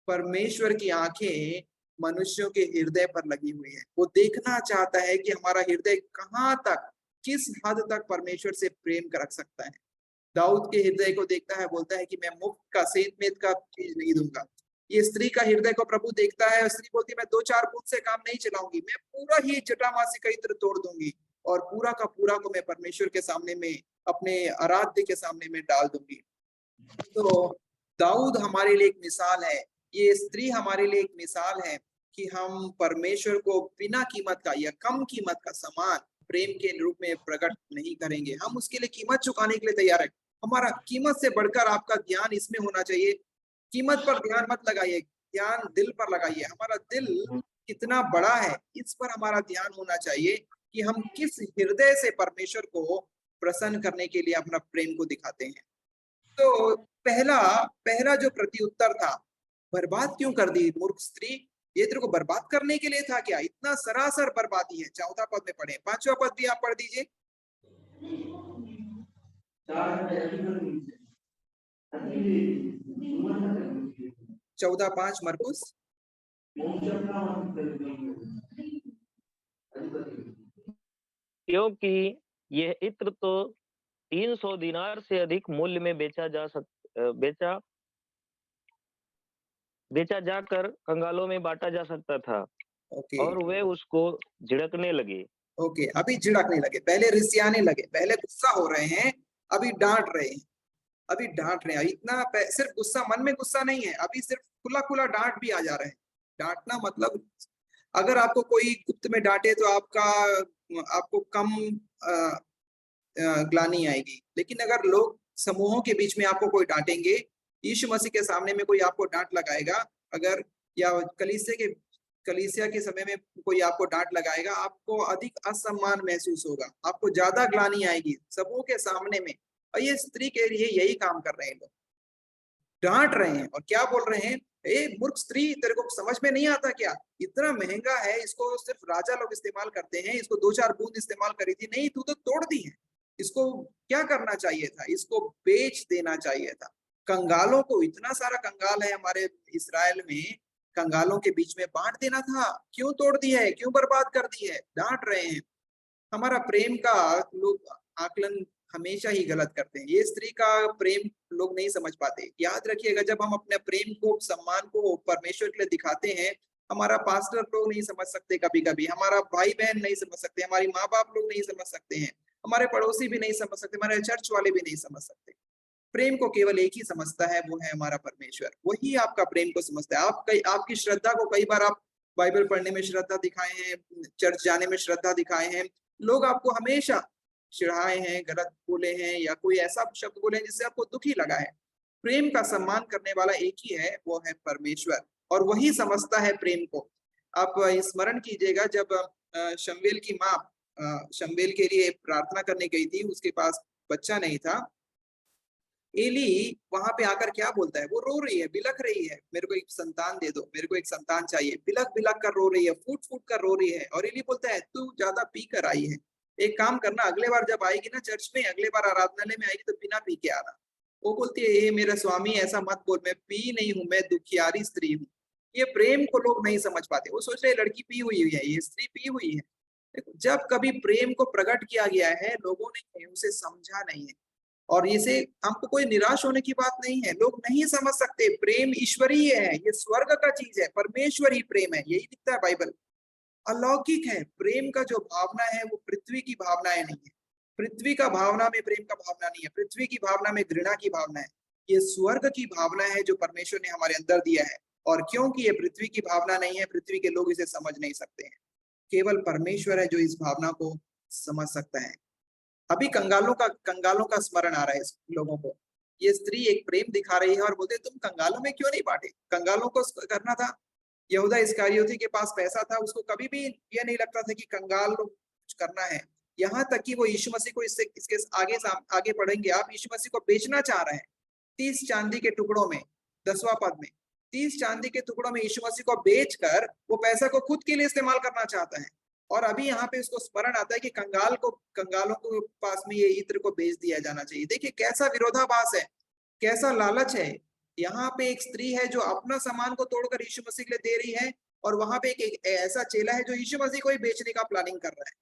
परमेश्वर की आंखें मनुष्यों के हृदय पर लगी हुई है। वो देखना चाहता है कि हमारा हृदय कहाँ तक, किस हद तक परमेश्वर से प्रेम कर रख सकता है। दाऊद के हृदय को देखता है, बोलता है कि मैं मुफ्त का, सेंत मेत का चीज नहीं दूंगा। ये स्त्री का हृदय को प्रभु देखता है, स्त्री बोलती है मैं 2-4 बूंद से काम नहीं चलाऊंगी, मैं पूरा ही जटामासी का इत्र तोड़ दूंगी और पूरा का पूरा को मैं परमेश्वर के सामने में, अपने आराध्य के सामने में डाल दूंगी। तो दाऊद हमारे लिए एक मिसाल है, ये स्त्री हमारे लिए एक मिसाल है कि हम परमेश्वर को बिना कीमत का या कम कीमत का सामान प्रेम के रूप में प्रकट नहीं करेंगे। हम उसके लिए कीमत चुकाने के लिए तैयार है। हमारा कीमत से बढ़कर आपका ध्यान इसमें होना चाहिए। कीमत पर ध्यान मत लगाइए, ध्यान दिल पर लगाइए। हमारा दिल कितना बड़ा है, इस पर हमारा ध्यान होना चाहिए कि हम किस हृदय से परमेश्वर को प्रसन्न करने के लिए अपना प्रेम को दिखाते हैं। तो पहला जो प्रत्युत्तर था, बर्बाद क्यों कर दी मूर्ख स्त्री? ये तेरे को बर्बाद करने के लिए था क्या? इतना सरासर बर्बादी है। 14वां पद में पढ़े, 5वां पद भी आप पढ़ दीजिए। 14:5 मरकुस। क्योंकि यह इत्र तो 300 दिनार से अधिक मूल्य में बेचा जाकर कंगालों में बांटा जा सकता था। ओके और वे उसको झिड़कने लगे। ओके, अभी झिड़कने लगे, पहले रिसियाने लगे, पहले गुस्सा हो रहे हैं, अभी डांट रहे हैं, अभी डांट रहे हैं। इतना सिर्फ गुस्सा, मन में गुस्सा नहीं है, अभी सिर्फ खुला खुला डांट भी आ जा रहे हैं। डांटना मतलब, अगर आपको कोई गुप्त में डांटे तो आपको कम ग्लानि आएगी, लेकिन अगर लोग समूहों के बीच में आपको कोई डांटेंगे, यीशु मसीह के सामने में कोई आपको डांट लगाएगा, अगर या कलीसिया के समय में कोई आपको डांट लगाएगा, आपको अधिक असम्मान महसूस होगा, आपको ज्यादा ग्लानि आएगी सबों के सामने में। और ये स्त्री के लिए यही काम कर रहे हैं लोग, डांट रहे हैं। और क्या बोल रहे हैं? ए मूर्ख स्त्री, तेरे को समझ में नहीं आता क्या? इतना महंगा है, इसको सिर्फ राजा लोग इस्तेमाल करते हैं, इसको 2-4 बूंद इस्तेमाल करी थी, नहीं तू तो तोड़ दी है। इसको क्या करना चाहिए था? इसको बेच देना चाहिए था। कंगालों को, इतना सारा कंगाल है हमारे इस्राएल में, कंगालों के बीच में बांट देना था। क्यों तोड़ दी है? क्यों बर्बाद कर दी है? डांट रहे हैं। हमारा प्रेम का लोग आकलन हमेशा ही गलत करते हैं। ये स्त्री का प्रेम लोग नहीं समझ पाते। याद रखिएगा, जब हम अपने प्रेम को, सम्मान को परमेश्वर के लिए दिखाते हैं, हमारा पास्टर लोग नहीं समझ सकते, कभी कभी हमारा भाई बहन नहीं समझ सकते, हमारी माँ बाप लोग नहीं समझ सकते हैं, हमारे पड़ोसी भी नहीं समझ सकते, हमारे चर्च वाले भी नहीं समझ सकते। प्रेम को केवल एक ही समझता है, वो है हमारा परमेश्वर। वही आपका प्रेम को समझता है। आपकी श्रद्धा को, कई बार आप बाइबल पढ़ने में श्रद्धा दिखाए हैं, चर्च जाने में श्रद्धा दिखाए हैं, लोग आपको हमेशा चिढ़ाए हैं, गलत बोले हैं, या कोई ऐसा शब्द बोले हैं जिससे आपको दुखी लगा है। प्रेम का सम्मान करने वाला एक ही है, वो है परमेश्वर, और वही समझता है प्रेम को। आप स्मरण कीजिएगा, जब शमूएल की माँ शमूएल के लिए प्रार्थना करने गई थी, उसके पास बच्चा नहीं था। एली वहां पे आकर क्या बोलता है? वो रो रही है, बिलख रही है, मेरे को एक संतान दे दो, मेरे को एक संतान चाहिए। बिलख बिलख कर रो रही है, फूट फूट कर रो रही है। और एली बोलता है तू ज्यादा पी कर आई है, एक काम करना, अगले बार जब आएगी ना चर्च में, अगले बार आराधनालय में आएगी तो बिना पी के आना। वो बोलती है ये मेरा स्वामी ऐसा मत बोल, मैं पी नहीं हूं, मैं दुखियारी स्त्री हूँ। ये प्रेम को लोग नहीं समझ पाते। वो सोच रहे लड़की पी हुई है, ये स्त्री पी हुई है। जब कभी प्रेम को प्रकट किया गया है, लोगों ने उसे समझा नहीं है। और इसे हमको कोई निराश होने की बात नहीं है, लोग नहीं समझ सकते। प्रेम ईश्वरीय है, ये स्वर्ग का चीज है, परमेश्वर ही प्रेम है, यही लिखता है बाइबल। अलौकिक है। प्रेम का जो भावना है वो पृथ्वी की भावनाएं नहीं है। पृथ्वी का भावना में प्रेम का भावना नहीं है, पृथ्वी की भावना में घृणा की भावना है। ये स्वर्ग की भावना है जो परमेश्वर ने हमारे अंदर दिया है। और क्योंकि ये पृथ्वी की भावना नहीं है, पृथ्वी के लोग इसे समझ नहीं सकते हैं। केवल परमेश्वर है जो इस भावना को समझ सकता है। अभी कंगालों का स्मरण आ रहा है इस लोगों को। ये स्त्री एक प्रेम दिखा रही है और बोलते तुम कंगालों में क्यों नहीं बांटे, कंगालों को करना था। यहूदा इस्करियोती के पास पैसा था, उसको कभी भी ये नहीं लगता था कि कंगाल को कुछ करना है। यहाँ तक कि वो यीशु मसीह को इसके आगे बढ़ेंगे। आप यीशु मसीह को बेचना चाह रहे हैं 30 चांदी के टुकड़ों में, 10वां पद में 30 चांदी के टुकड़ों में यीशु मसीह को बेचकर वो पैसा को खुद के लिए इस्तेमाल करना चाहता है। और अभी यहाँ पे उसको स्मरण आता है कि कंगालों को पास में ये इत्र को बेच दिया जाना चाहिए। देखिए कैसा विरोधाभास है, कैसा लालच है। यहाँ पे एक स्त्री है जो अपना सामान को तोड़कर यीशु मसीह के लिए दे रही है, और वहां पे एक ऐसा चेला है जो यीशु मसीह को ही बेचने का प्लानिंग कर रहा है।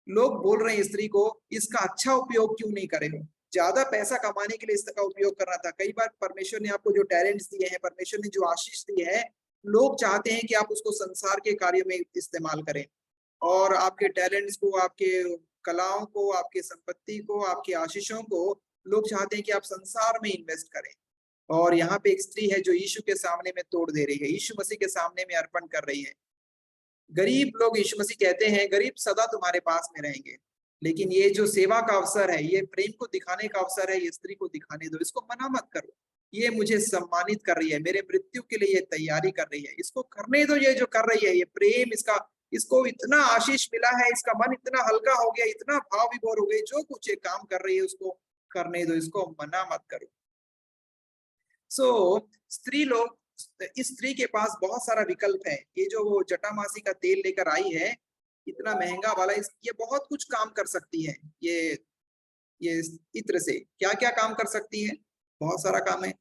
लोग बोल रहे हैं स्त्री को इसका अच्छा उपयोग क्यों नहीं करे हो, ज्यादा पैसा कमाने के लिए इसका उपयोग करना था। कई बार परमेश्वर ने आपको जो टैलेंट्स दिए हैं, परमेश्वर ने जो आशीष दी है, लोग चाहते हैं कि आप उसको संसार के कार्यों में इस्तेमाल करें, और आपके टैलेंट्स को, आपके कलाओं को, आपके संपत्ति को, आपके आशीषों को लोग चाहते हैं कि आप संसार में इन्वेस्ट करें। और यहाँ पे एक स्त्री है जो यीशु के सामने में तोड़ दे रही है, यीशु मसीह के सामने में अर्पण कर रही है। गरीब लोग, यीशु मसीह कहते हैं गरीब सदा तुम्हारे पास में रहेंगे, लेकिन ये जो सेवा का अवसर है, ये प्रेम को दिखाने का अवसर है, ये स्त्री को दिखाने दो, इसको मना मत करो। ये मुझे सम्मानित कर रही है, मेरे मृत्यु के लिए ये तैयारी कर रही है, इसको करने दो। ये जो कर रही है, ये प्रेम, इसको इतना आशीष मिला है, इसका मन इतना हल्का हो गया, इतना भाव विभोर हो गए, जो कुछ ये काम कर रही है उसको करने दो, इसको मना मत करो। इस स्त्री के पास बहुत सारा विकल्प है। ये जो वो जटामासी का तेल लेकर आई है, इतना महंगा वाला, ये बहुत कुछ काम कर सकती है। ये इत्र से क्या क्या काम कर सकती है, बहुत सारा काम है।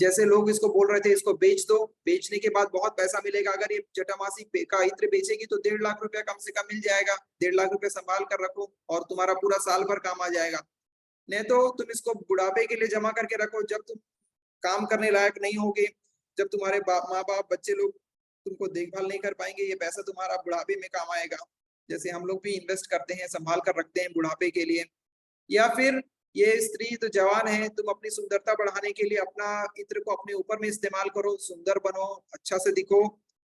जैसे लोग इसको बोल रहे थे इसको बेच दो, बेचने के बाद बहुत पैसा मिलेगा। अगर ये जटामासी का इत्र बेचेगी तो 1.5 लाख रुपया कम से कम मिल जाएगा। 1.5 लाख रुपया संभाल कर रखो और तुम्हारा पूरा साल भर काम आ जाएगा। नहीं तो तुम इसको बुढ़ापे के लिए जमा करके रखो, जब तुम काम करने लायक नहीं होगे, जब तुम्हारे माँ बाप, बच्चे लोग तुमको देखभाल नहीं कर पाएंगे, ये पैसा तुम्हारा बुढ़ापे में काम आएगा। जैसे हम लोग भी इन्वेस्ट करते हैं, संभाल कर रखते हैं बुढ़ापे के लिए। या फिर ये स्त्री तो जवान है, तुम अपनी सुंदरता बढ़ाने के लिए अपना इत्र को अपने ऊपर में इस्तेमाल करो, सुंदर बनो, अच्छा से दिखो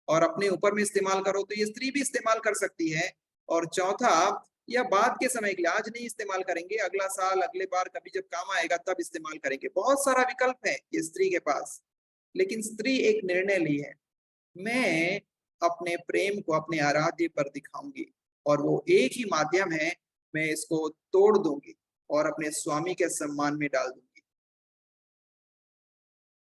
और अपने ऊपर में इस्तेमाल करो, तो ये स्त्री भी इस्तेमाल कर सकती है। और चौथा, या बाद के समय के लिए, आज नहीं इस्तेमाल करेंगे, अगला साल, अगले बार कभी जब काम आएगा तब इस्तेमाल करेंगे। बहुत सारा विकल्प है ये स्त्री के पास। लेकिन स्त्री एक निर्णय ली है, मैं अपने प्रेम को अपने आराध्य पर दिखाऊंगी, और वो एक ही माध्यम है, मैं इसको तोड़ दूंगी और अपने स्वामी के सम्मान में डाल दूंगी।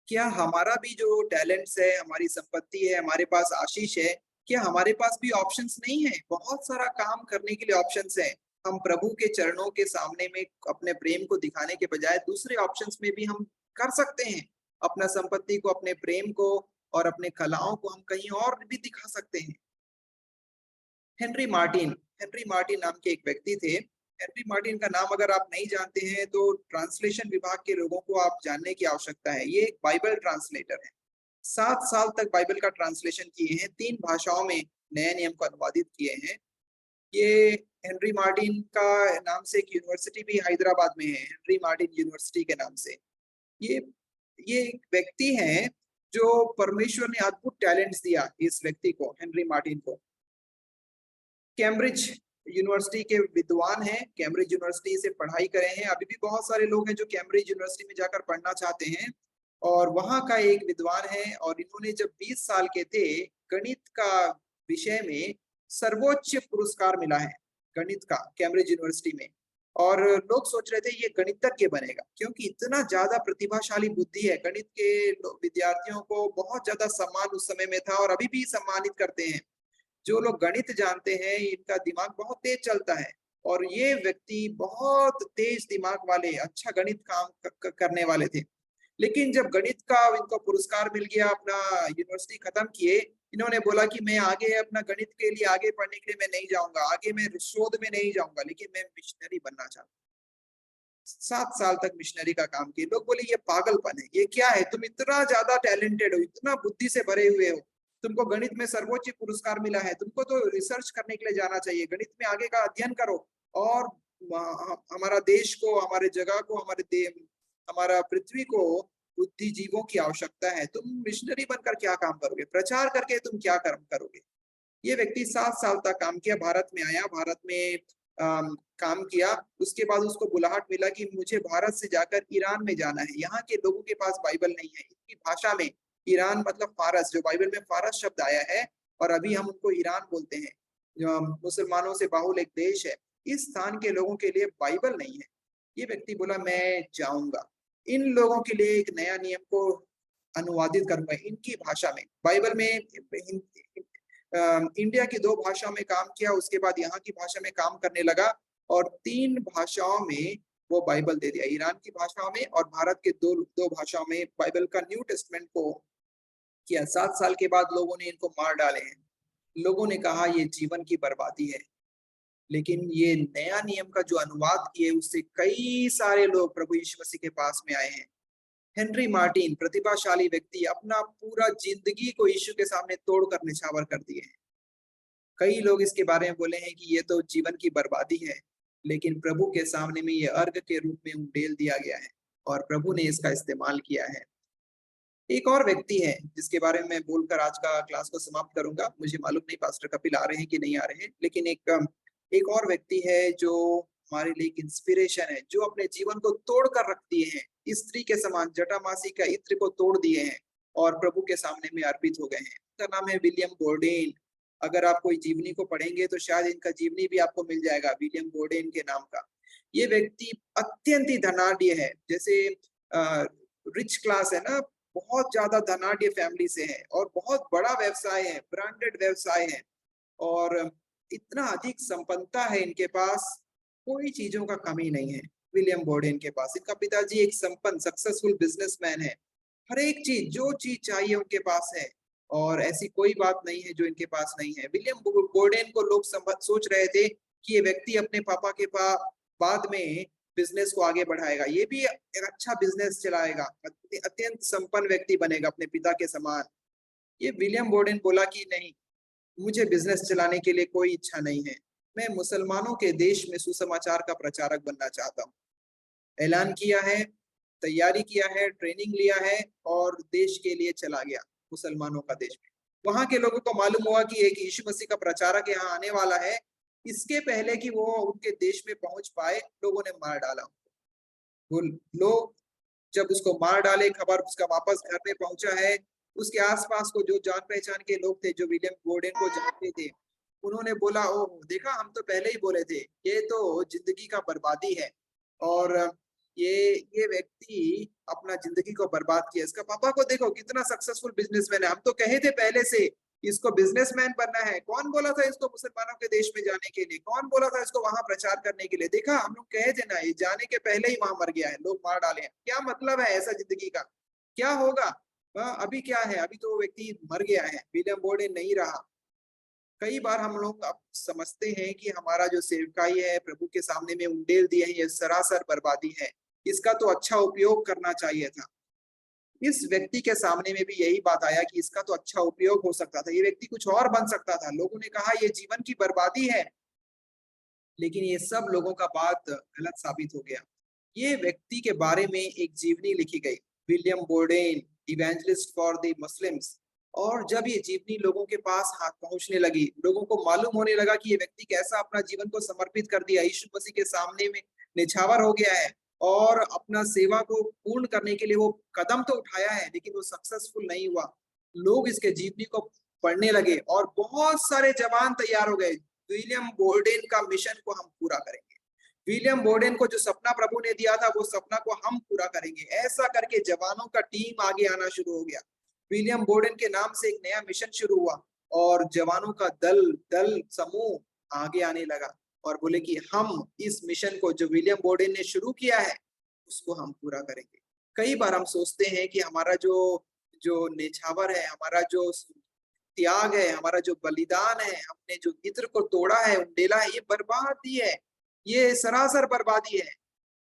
क्या हमारा भी जो टैलेंट्स है, हमारी संपत्ति है, हमारे पास आशीष है, क्या हमारे पास भी ऑप्शंस नहीं है? बहुत सारा काम करने के लिए ऑप्शंस है। हम प्रभु के चरणों के सामने में अपने प्रेम को दिखाने के बजाय दूसरे ऑप्शंस में भी हम कर सकते हैं। अपना संपत्ति को, अपने प्रेम को और अपने कलाओं को हम कहीं और भी दिखा सकते हैं। हेनरी मार्टिन नाम के एक व्यक्ति थे। हेनरी मार्टिन का नाम अगर आप नहीं जानते हैं तो ट्रांसलेशन विभाग के लोगों को आप जानने की आवश्यकता है। ये एक बाइबल ट्रांसलेटर है। 7 साल तक बाइबल का ट्रांसलेशन किए हैं, 3 भाषाओं में नए नियम को अनुवादित किए हैं। ये हेनरी मार्टिन का नाम से एक यूनिवर्सिटी भी हैदराबाद में है, हेनरी मार्टिन यूनिवर्सिटी के नाम से। ये एक व्यक्ति हैं जो परमेश्वर ने अद्भुत टैलेंट्स दिया इस व्यक्ति को, हेनरी मार्टिन को। कैम्ब्रिज यूनिवर्सिटी के विद्वान हैं, कैम्ब्रिज यूनिवर्सिटी से पढ़ाई करे हैं। अभी भी बहुत सारे लोग हैं जो कैम्ब्रिज यूनिवर्सिटी में जाकर पढ़ना चाहते हैं, और वहां का एक विद्वान है। और इन्होंने जब 20 साल के थे, गणित का विषय में सर्वोच्च पुरस्कार मिला है गणित का कैम्ब्रिज यूनिवर्सिटी में। और लोग सोच रहे थे ये गणितज्ञ बनेगा, क्योंकि इतना ज्यादा प्रतिभाशाली बुद्धि है। गणित के विद्यार्थियों को बहुत ज्यादा सम्मान उस समय में था, और अभी भी सम्मानित करते हैं। जो लोग गणित जानते हैं, इनका दिमाग बहुत तेज चलता है, और ये व्यक्ति बहुत तेज दिमाग वाले, अच्छा गणित काम करने वाले थे। लेकिन जब गणित का इनको पुरस्कार मिल गया, अपना यूनिवर्सिटी खत्म किए, इन्होंने बोला कि मैं आगे अपना गणित के लिए आगे पढ़ने के लिए मैं नहीं जाऊंगा, आगे मैं शोध में नहीं जाऊंगा, लेकिन मैं मिशनरी बनना चाहता हूँ। 7 साल तक मिशनरी का काम किए। लोग बोले ये पागलपन है, ये क्या है, तुम इतना ज्यादा टैलेंटेड हो, इतना बुद्धि से भरे हुए हो, तुमको गणित में सर्वोच्च पुरस्कार मिला है, तुमको तो रिसर्च करने के लिए जाना चाहिए, गणित में आगे का अध्ययन करो और हमारा देश को, हमारे जगह को, हमारा पृथ्वी को बुद्धिजीवों की आवश्यकता है। तुम मिशनरी बनकर क्या काम करोगे, प्रचार करके तुम क्या काम करोगे। ये व्यक्ति 7 साल तक काम किया, भारत में आया, भारत में काम किया। उसके बाद उसको बुलाहट मिला कि मुझे भारत से जाकर ईरान में जाना है। यहाँ के लोगों के पास बाइबल नहीं है, इनकी भाषा में, ईरान मतलब फारस, जो बाइबल में फारस शब्द आया है और अभी हम उनको ईरान बोलते हैं, जो मुसलमानों से बाहुल एक देश है। इस स्थान के लोगों के लिए बाइबल नहीं है। ये व्यक्ति बोला मैं जाऊंगा, इन लोगों के लिए एक नया नियम को अनुवादित करूंगा इनकी भाषा में। बाइबल में इंडिया की 2 भाषाओं में काम किया, उसके बाद यहाँ की भाषा में काम करने लगा और 3 भाषाओं में वो बाइबल दे दिया, ईरान की भाषाओं में और भारत के दो भाषाओं में बाइबल का न्यू टेस्टमेंट को किया। 7 साल के बाद लोगों ने इनको मार डाले हैं। लोगों ने कहा ये जीवन की बर्बादी है, लेकिन ये नया नियम का जो अनुवाद किए उससे कई सारे लोग प्रभु यीशु मसीह के पास में आए हैं। हेनरी मार्टिन, प्रतिभाशाली व्यक्ति, अपना पूरा जिंदगी को यीशु के सामने तोड़कर निछावर कर दिए हैं। कई लोग इसके बारे में बोले हैं कि ये तो जीवन की बर्बादी है, लेकिन प्रभु के सामने में ये अर्घ के रूप में उंडेल दिया गया है और प्रभु ने इसका इस्तेमाल किया है। एक और व्यक्ति है जिसके बारे में बोलकर आज का क्लास को समाप्त करूंगा। मुझे मालूम नहीं पास्टर कपिल आ रहे हैं कि नहीं आ रहे हैं, लेकिन एक और व्यक्ति है जो हमारे लिए एक इंस्पिरेशन है, जो अपने जीवन को तोड़ कर रख दिए हैं, स्त्री के समान जटामासी का इत्र को तोड़ दिए हैं और प्रभु के सामने में अर्पित हो गए हैं। उनका नाम है विलियम बोर्डेन। अगर आप कोई जीवनी को पढ़ेंगे तो शायद इनका जीवनी भी आपको मिल जाएगा, विलियम बोर्डेन के नाम का। ये व्यक्ति अत्यंत ही धनाढ्य है, जैसे रिच क्लास है ना, बहुत ज्यादा धनाढ्य फैमिली से है और बहुत बड़ा व्यवसाय है, ब्रांडेड व्यवसाय है और इतना अधिक संपन्नता है इनके पास, कोई चीजों का कमी नहीं है विलियम बोर्डेन के पास। इनका पिताजी एक संपन्न सक्सेसफुल बिजनेसमैन है, हर एक चीज जो चीज चाहिए उनके पास है और ऐसी कोई बात नहीं है जो इनके पास नहीं है। विलियम बोर्डेन को लोग सोच रहे थे कि ये व्यक्ति अपने पापा के बाद में बिजनेस को आगे बढ़ाएगा, ये भी एक अच्छा बिजनेस चलाएगा, अत्यंत संपन्न व्यक्ति बनेगा अपने पिता के समान। ये विलियम बोर्डेन बोला कि नहीं, मुझे बिजनेस चलाने के लिए कोई इच्छा नहीं है, मैं मुसलमानों के देश में सुसमाचार का प्रचारक बनना चाहता हूँ। ऐलान किया है, तैयारी किया है, ट्रेनिंग लिया है और देश के लिए चला गया, मुसलमानों का देश में। वहां के लोगों को मालूम हुआ कि एक यीशु मसीह का प्रचारक यहाँ आने वाला है। इसके पहले कि वो उनके देश में पहुंच पाए, लोगों ने मार डाला। वो लोग जब उसको मार डाले, खबर उसका वापस घर में पहुंचा है, उसके आसपास को जो जान पहचान के लोग थे, जो विलियम बोर्डेन को जानते थे, उन्होंने बोला ओ देखा, हम तो पहले ही बोले थे ये तो जिंदगी का बर्बादी है और ये व्यक्ति अपना जिंदगी को बर्बाद किया। इसका पापा को देखो कितना सक्सेसफुल बिजनेसमैन है, हम तो कहे थे पहले से इसको बिजनेसमैन बनना है। कौन बोला था इसको मुसलमानों के देश में जाने के लिए, कौन बोला था इसको वहां प्रचार करने के लिए? देखा, हम लोग कहे थे ना, ये जाने के पहले ही वहां मर गया है, लोग मार डाले हैं। क्या मतलब है ऐसा जिंदगी का? क्या होगा अभी? क्या है, अभी तो वो व्यक्ति मर गया है, विलियम बोर्डेन नहीं रहा। कई बार हम लोग अब समझते हैं कि हमारा जो सेवकाई है प्रभु के सामने में उंडेल दिए हैं, ये सरासर बर्बादी है, इसका तो अच्छा उपयोग करना चाहिए था। इस व्यक्ति के सामने में भी यही बात आया कि इसका तो अच्छा उपयोग हो सकता था, ये व्यक्ति कुछ और बन सकता था। लोगों ने कहा ये जीवन की बर्बादी है, लेकिन ये सब लोगों का बात गलत साबित हो गया। ये व्यक्ति के बारे में एक जीवनी लिखी गई, William Borden, evangelist for the Muslims. और जब ये जीवनी लोगों के पास हाथ पहुंचने लगी, लोगों को मालूम होने लगा कि ये व्यक्ति कैसा अपना जीवन को समर्पित कर दिया, यीशु मसीह के सामने में निछावर हो गया है और अपना सेवा को पूर्ण करने के लिए वो कदम तो उठाया है, लेकिन वो सक्सेसफुल नहीं हुआ। लोग इसके जीवनी को पढ़ने लगे और बहुत सारे जवान तैयार हो गए, विलियम बोर्डेन का मिशन को हम पूरा करेंगे, विलियम बोर्डेन को जो सपना प्रभु ने दिया था वो सपना को हम पूरा करेंगे। ऐसा करके जवानों का टीम आगे आना शुरू हो गया। विलियम बोर्डेन के नाम से एक नया मिशन शुरू हुआ और जवानों का दल समूह आगे आने लगा और बोले कि हम इस मिशन को जो विलियम बोर्डेन ने शुरू किया है उसको हम पूरा करेंगे। कई बार हम सोचते हैं कि हमारा जो निछावर है, हमारा जो त्याग है, हमारा जो बलिदान है, हमने जो इत्र को तोड़ा है, उंडेला है, ये बर्बादी है, ये सरासर बर्बादी है।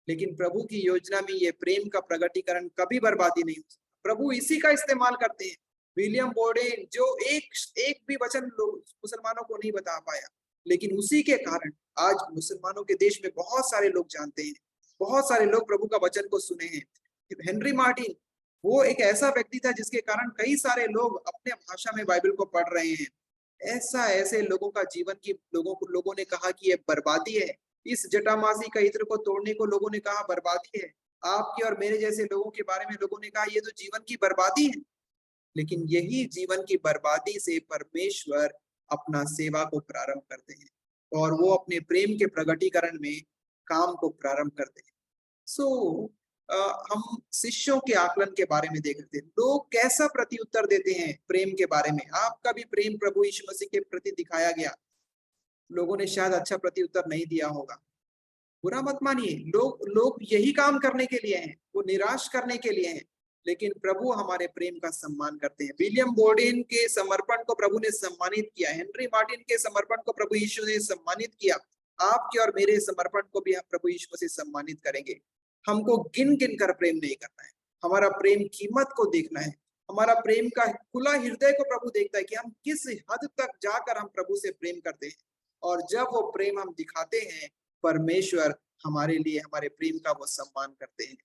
लेकिन प्रभु की योजना में ये प्रेम का प्रगटीकरण कभी बर्बादी नहीं हो सकता। प्रभु इसी का इस्तेमाल करते हैं। विलियम बोर्डेन जो एक भी वचन मुसलमानों को नहीं बता पाया, लेकिन उसी के कारण आज मुसलमानों के देश में बहुत सारे लोग जानते हैं, बहुत सारे लोग प्रभु का वचन को सुने हैं। हेनरी मार्टिन वो एक ऐसा व्यक्ति था जिसके कारण कई सारे लोग अपने भाषा में बाइबल को पढ़ रहे हैं। ऐसे लोगों का जीवन की लोगों ने कहा कि ये बर्बादी है। इस जटामासी का इत्र को तोड़ने को लोगों ने कहा बर्बादी है। आपके और मेरे जैसे लोगों के बारे में लोगों ने कहा ये तो जीवन की बर्बादी है। लेकिन यही जीवन की बर्बादी से परमेश्वर अपना सेवा को प्रारंभ करते हैं और वो अपने प्रेम के प्रगटीकरण में काम को प्रारंभ करते हैं। हम शिष्यों के आकलन के बारे में देख रहे थे, लोग कैसा प्रत्युत्तर देते हैं प्रेम के बारे में। आपका भी प्रेम प्रभु यीशु मसीह के प्रति दिखाया गया, लोगों ने शायद अच्छा प्रत्युत्तर नहीं दिया होगा, बुरा मत मानिए। लोग यही काम करने के लिए हैं, वो निराश करने के लिए हैं, लेकिन प्रभु हमारे प्रेम का सम्मान करते हैं। विलियम बोर्डेन के समर्पण को प्रभु ने सम्मानित किया, हेनरी मार्टिन के समर्पण को प्रभु यीशु ने सम्मानित किया। आपके और मेरे समर्पण को भी प्रभु यीशु मसीह सम्मानित करेंगे। हमको गिन गिन कर प्रेम नहीं करना है, हमारा प्रेम कीमत को देखना है। हमारा प्रेम का खुला हृदय को प्रभु देखता है कि हम किस हद तक जाकर हम प्रभु से प्रेम करते हैं, और जब वो प्रेम हम दिखाते हैं परमेश्वर हमारे लिए हमारे प्रेम का वो सम्मान करते हैं।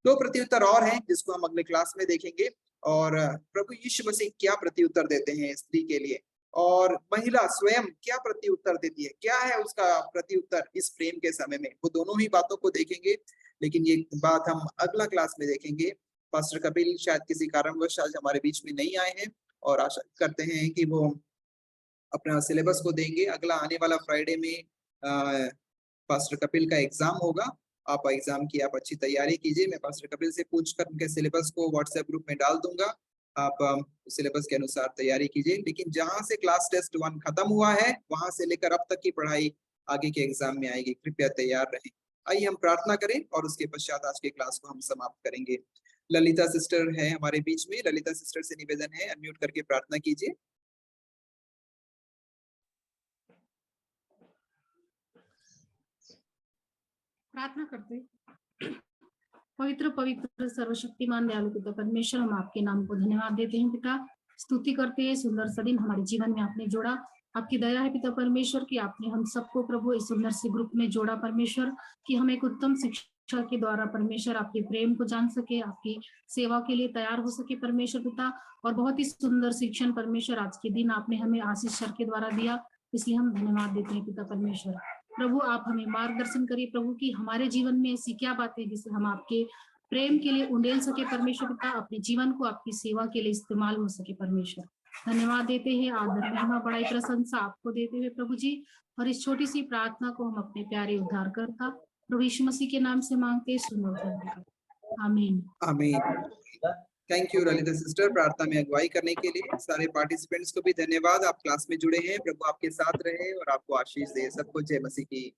दो प्रत्युत्तर और हैं जिसको हम अगले क्लास में देखेंगे, और प्रभु यीशु मसीह क्या प्रत्युत्तर देते हैं स्त्री के लिए, और महिला स्वयं क्या प्रत्युत्तर देती है, क्या है उसका प्रत्युत्तर इस प्रेम के समय में। वो दोनों ही बातों को देखेंगे, लेकिन ये बात हम अगला क्लास में देखेंगे। पास्टर कपिल शायद किसी कारणवश आज हमारे बीच में नहीं आए हैं, और आशा करते हैं कि वो अपना सिलेबस को देंगे। अगला आने वाला फ्राइडे में पास्टर कपिल का एग्जाम होगा। आप एग्जाम की आप अच्छी तैयारी कीजिए। मैं पास्टर कपिल से पूछकर उनके सिलेबस को व्हाट्सएप ग्रुप में डाल दूंगा, आप सिलेबस के अनुसार तैयारी कीजिए। लेकिन जहां से क्लास टेस्ट 1 खत्म हुआ है वहां से लेकर अब तक की पढ़ाई आगे के एग्जाम में आएगी, कृपया तैयार रहें। आइए हम प्रार्थना करें और उसके पश्चात आज के क्लास को हम समाप्त करेंगे। ललिता सिस्टर है हमारे बीच में, ललिता सिस्टर से निवेदन है अनम्यूट करके प्रार्थना कीजिए। प्रार्थना करते। पवित्र पवित्र सर्वशक्तिमान दयालु पिता परमेश्वर, हम आपके नाम को धन्यवाद देते हैं पिता, स्तुति करते हैं। सुंदर सा दिन हमारे जीवन में आपने जोड़ा, आपकी दया है पिता परमेश्वर कि आपने हम सबको प्रभु इस सुंदर से ग्रुप में जोड़ा परमेश्वर, कि हम एक उत्तम शिक्षा के द्वारा परमेश्वर आपके प्रेम को जान सके, आपकी सेवा के लिए तैयार हो सके परमेश्वर पिता। और बहुत ही सुंदर शिक्षण परमेश्वर आज के दिन आपने हमें आशीष सर के द्वारा दिया, इसलिए हम धन्यवाद देते हैं पिता परमेश्वर। प्रभु आप हमें मार्गदर्शन करिए प्रभु, कि हमारे जीवन में ऐसी क्या बातें जिसे हम आपके प्रेम के लिए उंडेल सके परमेश्वर पिता, अपने जीवन को आपकी सेवा के लिए इस्तेमाल हो सके परमेश्वर। धन्यवाद देते हैं, आदर महिमा बड़ाई प्रशंसा आपको देते हुए प्रभु जी। और इस छोटी सी प्रार्थना को हम अपने प्यारे उद्धारकर्ता प्रभु यीशु मसीह के नाम से मांगते सुनो। आमीन आमीन। थैंक यू ललिता सिस्टर प्रार्थना में अगुवाई करने के लिए। सारे पार्टिसिपेंट्स को भी धन्यवाद, आप क्लास में जुड़े हैं। प्रभु आपके साथ रहे और आपको आशीष दे। सबको जय मसीह की।